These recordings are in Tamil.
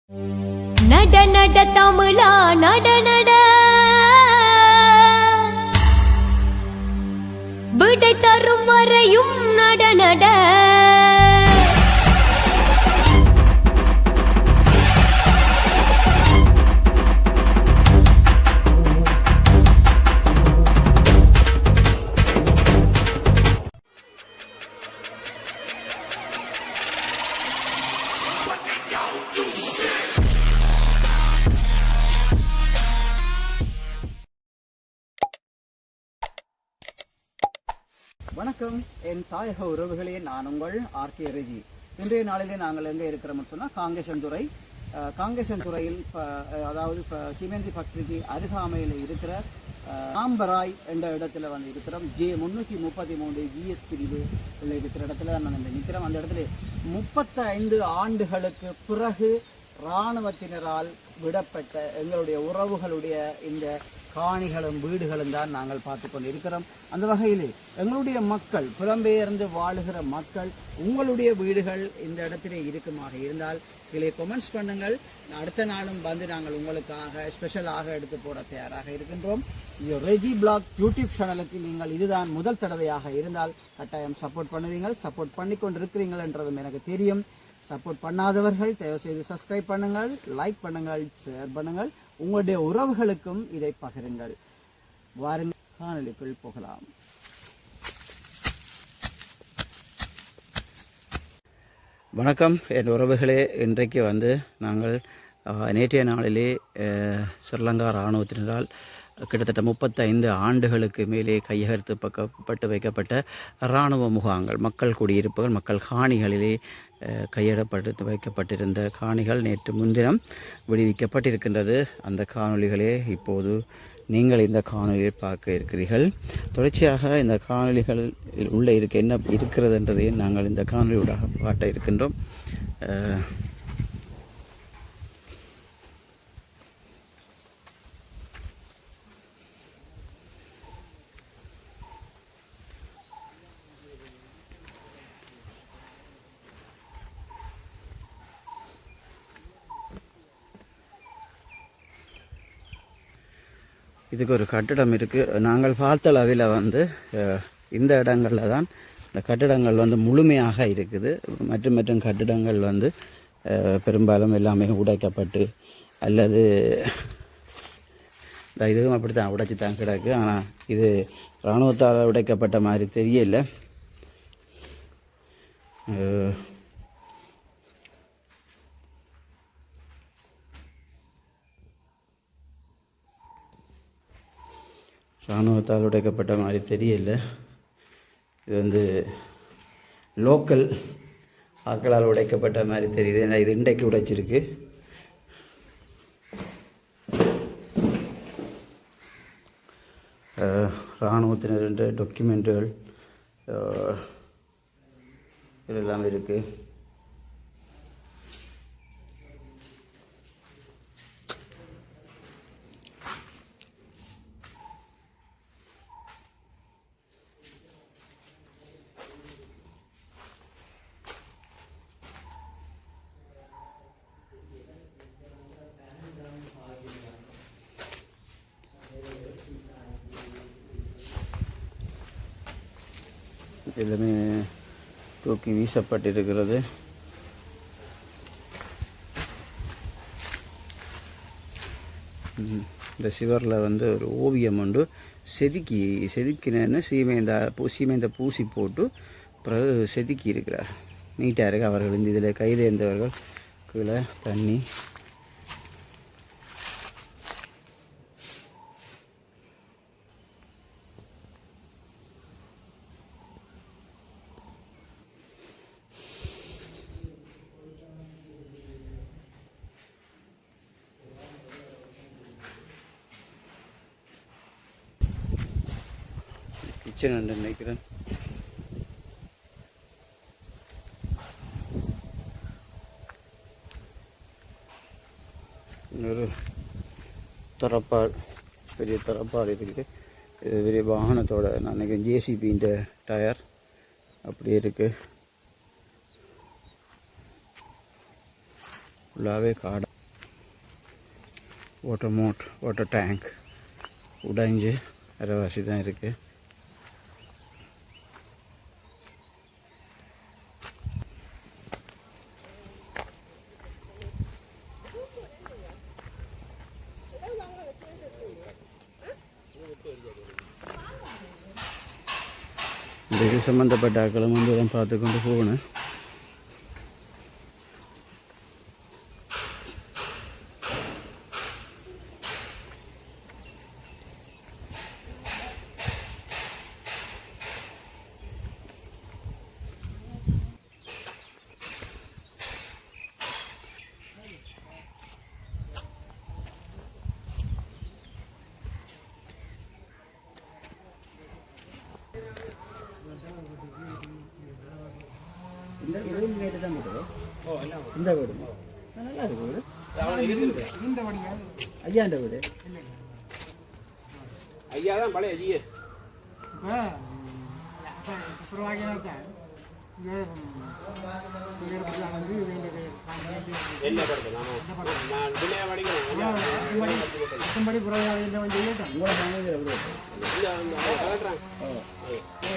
நட நட தமிழா நட நட விடை தரும் வரையும் நட நட வணக்கம் என் தாயக உறவுகளே, நான் உங்கள் ஆர்கே ரெஜி. இன்றைய நாளிலே நாங்கள் எங்கே இருக்கிறோம்னு சொன்னால் காங்கேசன்துறையில் அதாவது சிமெந்தி ஃபேக்டரிக்கு அருகாமையில் இருக்கிற ஆம்பராய் என்ற இடத்துல வந்து இருக்கிறோம். J333 GS பிரிவு இருக்கிற இடத்துல தான் நான் நிற்கிறோம். அந்த இடத்துல 35 ஆண்டுகளுக்கு பிறகு இராணுவத்தினரால் விடப்பட்ட எங்களுடைய உறவுகளுடைய இந்த காணிகளும் வீடுகளும் தான் நாங்கள் பார்த்து கொண்டு இருக்கிறோம். அந்த வகையில் எங்களுடைய மக்கள், புலம்பெயர்ந்து வாழுகிற மக்கள், உங்களுடைய வீடுகள் இந்த இடத்திலே இருக்குமாக இருந்தால் கீழே கமெண்ட்ஸ் பண்ணுங்கள். அடுத்த நாளும் வந்து நாங்கள் உங்களுக்காக ஸ்பெஷலாக எடுத்து போட தயாராக இருக்கின்றோம். ரெஜி பிளாக் யூடியூப் சேனலுக்கு நீங்கள் இதுதான் முதல் தடவையாக இருந்தால் கட்டாயம் சப்போர்ட் பண்ணுவீங்கள். சப்போர்ட் பண்ணி கொண்டு இருக்கிறீங்கள் என்றதும் எனக்கு தெரியும். சப்போர்ட் பண்ணாதவர்கள் தயவுசெய்து சப்ஸ்கிரைப் பண்ணுங்கள், லைக் பண்ணுங்கள், ஷேர் பண்ணுங்கள், உங்களுடைய உறவுகளுக்கும் இதை பகிருங்கள். வாருங்கள், காணொளிக்குள் போகலாம். வணக்கம் என் உறவுகளே. இன்றைக்கு வந்து நாங்கள் நேற்றைய நாளிலே ஸ்ரீலங்கா இராணுவத்தினரால் கிட்டத்தட்ட 35 ஆண்டுகளுக்கு மேலே கையகர்த்து வைக்கப்பட்ட இராணுவ முகாம்கள், மக்கள் குடியிருப்புகள், மக்கள் காணிகளிலே கையெடப்பட்டு வைக்கப்பட்டிருந்த காணிகள் நேற்று முன்தினம் விடுவிக்கப்பட்டிருக்கின்றது. அந்த காணொளிகளே இப்போது நீங்கள் இந்த காணொலியை பார்க்க இருக்கிறீர்கள். தொடர்ச்சியாக இந்த காணொலிகள் உள்ளே என்ன இருக்கிறது என்றதையும் நாங்கள் இந்த காணொலியூடாக காட்ட இருக்கின்றோம். இதுக்கு ஒரு கட்டிடம் இருக்குது. நாங்கள் பார்த்த அளவில் வந்து இந்த இடங்களில் தான் இந்த கட்டிடங்கள் வந்து முழுமையாக இருக்குது. மற்றும் கட்டிடங்கள் வந்து பெரும்பாலும் எல்லாமே உடைக்கப்பட்டு அல்லது இதுவும் அப்படி தான் உடைச்சி தான் கிடக்கு. ஆனால் இது இராணுவத்தால் உடைக்கப்பட்ட மாதிரி தெரியல. இராணுவத்தால் உடைக்கப்பட்ட மாதிரி தெரியல. இது வந்து லோக்கல் ஆக்களால் உடைக்கப்பட்ட மாதிரி தெரியுது. ஏன்னா இது இன்றைக்கு உடைச்சிருக்கு. இராணுவத்தினர் டாக்குமெண்ட்டுகள் இதெல்லாம் இருக்குது. எல்லாமே தூக்கி வீசப்பட்டிருக்கிறது. இந்த சிவரில் வந்து ஒரு ஓவியம் உண்டு. செதுக்கினு சீமேந்த பூசி போட்டு பிறகு செதுக்கி இருக்கிறார். நீட்டாக இருக்கு. அவர்கள் இந்த இதில் கைதேர்ந்தவர்கள் கீழே தண்ணி கிச்சன் என்று நினைக்கிறேன். ஒரு தரப்பால், பெரிய தரப்பால் இருக்குது. இது பெரிய வாகனத்தோட நான் நினைக்கிறேன் ஜேசிபின்ற டயர் அப்படியே இருக்குது. ஃபுல்லாகவே காடு. வாட்டர் டேங்க் உடைஞ்சு அரைவாசி தான் இருக்குது. இது சம்மந்தப்பட்ட ஆக்களும் வந்து தான் பார்த்து கொண்டு போகணும். இந்த வீடு நேற்று தான் போட்டது. இந்த வீடு நல்லா இருக்கு வீடு. ஐயா இந்த வீடு ஐயா தான் பழைய ஐயா. என்ன படுத்து நான் துணையா படிக்கிறேன்.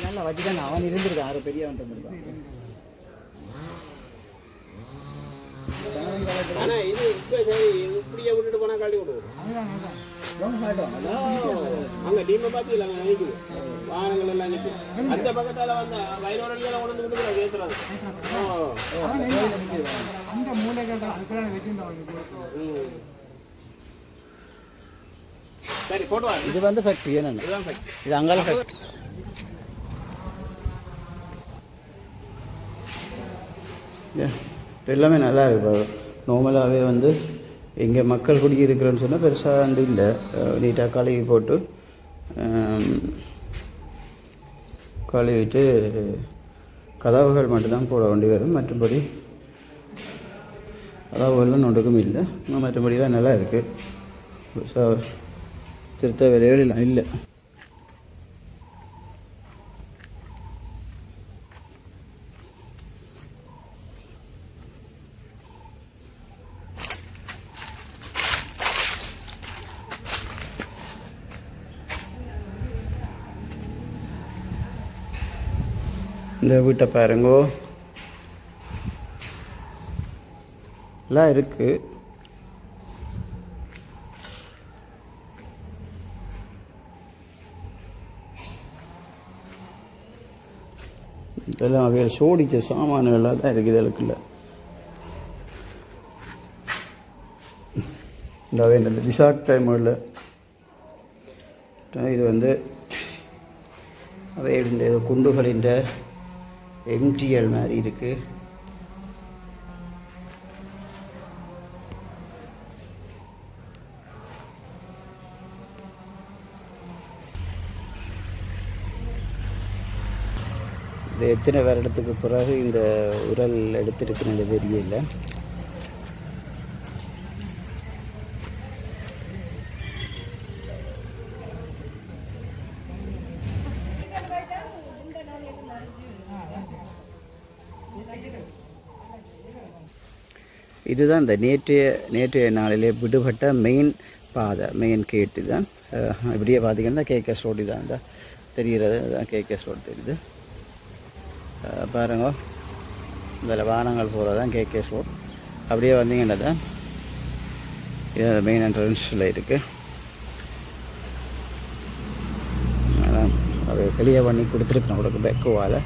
நல்லா வச்சுட்டாங்க. அவன் இருந்திருக்கான் 6 பெரியவன் இருந்திருக்கான். ஆனா இது இப்ப சரி இப்படியே விட்டுட்டு போனா காட்டி விடுவோம். அங்க டீமை பாத்தீங்களா நினைக்குது வாகனங்கள் எல்லாம் நிற்கும். அந்த பக்கத்தால வந்த வயலோட உணர்ந்து விட்டு கேட்கறாங்க. சரி போட்டு இது வந்து ஃபேக்டரி என்னன்னு இது அங்கால ஃபேக்டரி. இப்போ எல்லாமே நல்லா இருக்கு. நார்மலாகவே வந்து எங்கே மக்கள் குடி இருக்கிறேன்னு சொன்னால் பெருசாக இல்லை. நீட்டாக கழுவி போட்டு கழுவிட்டு கதவுகள் மட்டும்தான் போட வேண்டி வரும். மற்றபடி கதவுகள்லாம் நொண்டுக்கும் இல்லை. மற்றபடிலாம் நல்லா இருக்குது. திருத்த வேலைகள் இல்லை. இந்த வீட்டை பாருங்கோ எல்லாம் இருக்கு. இதெல்லாம் வேறு சோடிச்ச சாமான்களாக தான் இருக்குது. இதுக்குள்ள இந்த விசாக் டைமில் இது வந்து அவையின் ஏதோ குண்டுகளின் எம்டிஎல் மாதிரி இருக்குது. இது எத்தனை வருடத்துக்கு பிறகு இந்த உரல் எடுத்திருக்குன்னு தெரியல. இதுதான் இந்த நேற்றைய நாளிலே விடுபட்ட மெயின் பாதை, மெயின் கேட்டு தான். இப்படியே பார்த்தீங்கன்னா கேகேஎஸ் ரோடு தான் இந்த தெரிகிறது. தான் கேகேஎஸ் ரோடு தெரியுது பாருங்க. இதில் வாகனங்கள் போகிறது தான் கேகேஎஸ் ரோடு. அப்படியே வந்தீங்கன்னா தான் இது மெயின் என்ட்ரன்ஸில் இருக்குது. அது வெளியே பண்ணி கொடுத்துருக்கணும் உங்களுக்கு பேக்குவால்.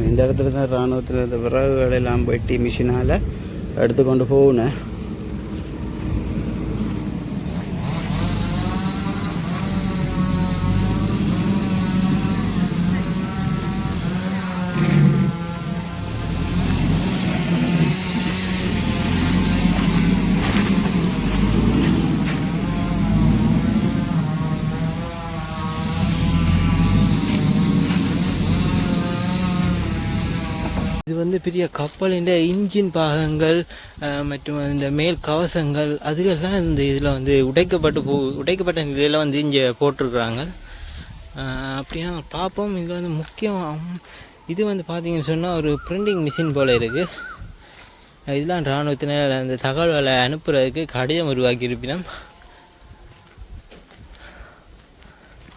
இந்த இடத்துல தான் இராணுவத்தில் இந்த விறகுகள் எல்லாம் வெட்டி மிஷினால் எடுத்துக்கொண்டு போகணும். இது வந்து பெரிய கப்பலின் இன்ஜின் பாகங்கள் மற்றும் இந்த மேல் கவசங்கள் அதுக்கெல்லாம் இந்த இதில் வந்து உடைக்கப்பட்ட நிலையில் வந்து இங்கே போட்டிருக்கிறாங்க. அப்படின்னா பார்ப்போம். இது வந்து முக்கியம். இது வந்து பார்த்தீங்கன்னு சொன்னால் ஒரு பிரிண்டிங் மிஷின் போல் இருக்குது. இதெல்லாம் இராணுவத்தினர் அந்த தகவல்களை அனுப்புறதுக்கு கடிதம் உருவாக்கி இருப்பினோம்.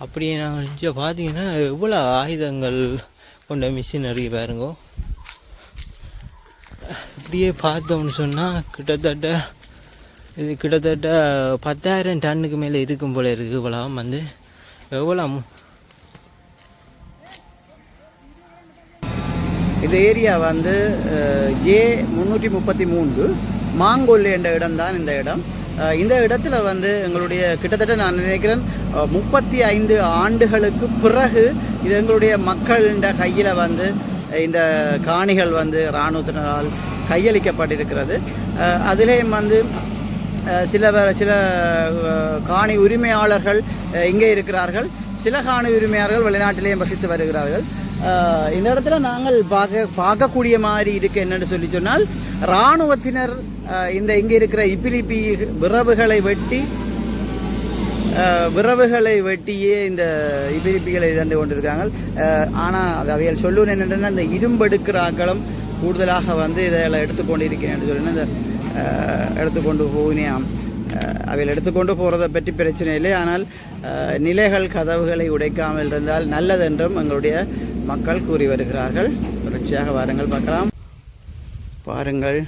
அப்படி நான் கொஞ்சம் பார்த்தீங்கன்னா எவ்வளோ ஆயுதங்கள் கொண்ட மிஷினரி பாருங்கோ. இப்படியே பார்த்தோம்னு சொன்னால் கிட்டத்தட்ட 10,000 டன்னுக்கு மேலே இருக்கும் போல இருக்குது. இவ்வளவு வந்து எவ்வளோ இந்த ஏரியா வந்து ஜே 333 மாங்கொல்லி என்ற இடம்தான் இந்த இடம். இந்த இடத்துல வந்து எங்களுடைய கிட்டத்தட்ட நான் நினைக்கிறேன் 35 ஆண்டுகளுக்கு பிறகு இது எங்களுடைய மக்களின் கையில் வந்து இந்த காணிகள் வந்து இராணுவத்தினரால் கையளிக்கப்பட்டிருக்கிறது. அதிலேயும் வந்து சில காணி உரிமையாளர்கள் இங்கே இருக்கிறார்கள். சில காணி உரிமையாளர்கள் வெளிநாட்டிலேயும் வசித்து வருகிறார்கள். இந்த இடத்துல நாங்கள் பார்க்கக்கூடிய மாதிரி இருக்கு என்னன்னு சொன்னால் இராணுவத்தினர் இங்கே இருக்கிற இப்பிலிப்பி விரவுகளை வெட்டியே இந்த இப்பிலிப்பிகளை இதண்டு கொண்டிருக்காங்க. ஆனால் அது அவைகள் சொல்லுவது என்னென்னா இந்த இரும்பெடுக்கிற ஆக்களும் கூடுதலாக வந்து இதெல்லாம் எடுத்துக்கொண்டு இருக்கிறேன் சொல்லி இந்த எடுத்துக்கொண்டு போகினேன். அவைகள் எடுத்துக்கொண்டு போகிறத பற்றி பிரச்சனை இல்லை. ஆனால் நிலைகள் கதவுகளை உடைக்காமல் இருந்தால் நல்லதென்றும் எங்களுடைய மக்கள் கூறி வருகிறார்கள். தொடர்ச்சியாக வாருங்கள் பார்க்கலாம். பாருங்கள்,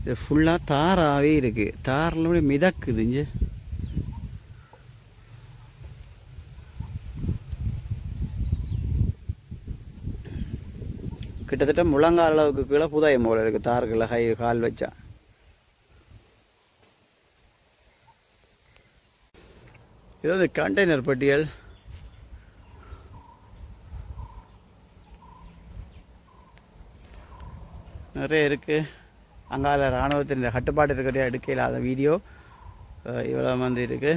இது ஃபுல்லாக தாராகவே இருக்குது. தாரில் மிதக்குது. இங்கே கிட்டத்தட்ட முழங்கால் அளவுக்கு கீழே புதாயம் போல இருக்குது. தார்களில் கால் வச்சா. இது வந்து கண்டெய்னர் பட்டியல். நிறைய இருக்குது. அங்கால இராணுவத்தின் கட்டுப்பாடு இருக்கிற எடுக்க இல்லாத வீடியோ இவ்வளோ வந்து இருக்குது.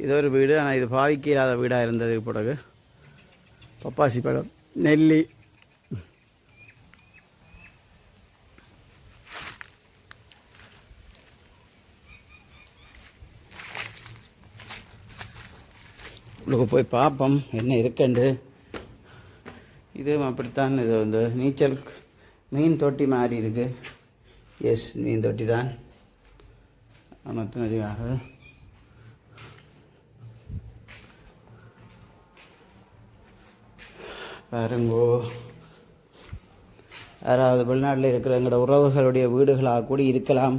இது ஒரு வீடு. ஆனால் இது பாவிக்க இல்லாத வீடாக இருந்தது. பிறகு பப்பாசி பழம், நெல்லி, உங்களுக்கு போய் பார்ப்போம் என்ன இருக்குண்டு. இதுவும் அப்படித்தான். இது வந்து நீச்சல் மீன் தொட்டி மாதிரி இருக்குது. எஸ், மீன் தொட்டி தான். அமர்த்தினதுக்காக பாருங்கோ. யாராவது வெளிநாட்டில் இருக்கிற எங்களோட உறவுகளுடைய வீடுகளாக கூடி இருக்கலாம்.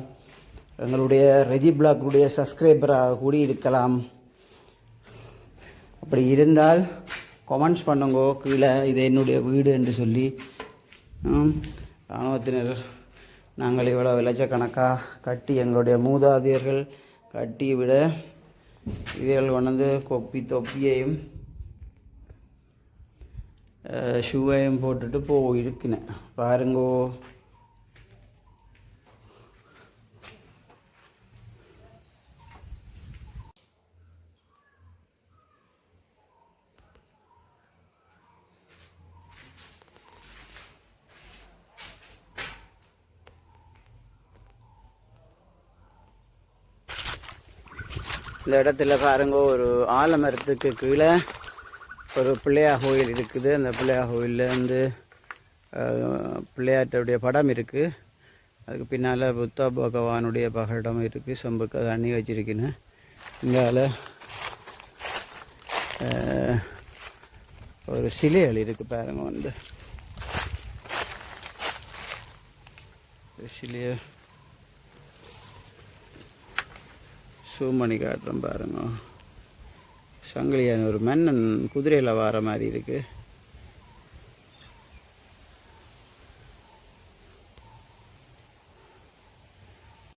எங்களுடைய ரெஜி பிளாக்குடைய சப்ஸ்கிரைபராக கூடி இருக்கலாம். அப்படி இருந்தால் கமெண்ட்ஸ் பண்ணுங்கோ கீழே, இது என்னுடைய வீடு என்று சொல்லி. இராணுவத்தினர் நாங்கள் இவ்வளோ லட்சக்கணக்காக கட்டி எங்களுடைய மூதாதையர்கள் கட்டி விட இவைகள் கொண்டு தொப்பியையும் ஷூவையும் போட்டுட்டு போயிருக்கினேன். பாருங்கோ. இந்த இடத்துல பாருங்க, ஒரு ஆலமரத்துக்கு கீழே ஒரு பிள்ளையார் கோயில் இருக்குது. அந்த பிள்ளையார் கோயிலில் வந்து பிள்ளையாருடைய படம் இருக்குது. அதுக்கு பின்னால் புத்த பகவானுடைய பகடம் இருக்குது. செம்புக்கு தண்ணி வச்சிருக்கேன்னு. இங்கால ஒரு சிலைகள் இருக்குது பாருங்க. வந்து சிலையை சூமணி காட்டுறோம் பாருங்க. சங்கிலியான ஒரு மன்னன் குதிரையில் வார மாதிரி இருக்குது.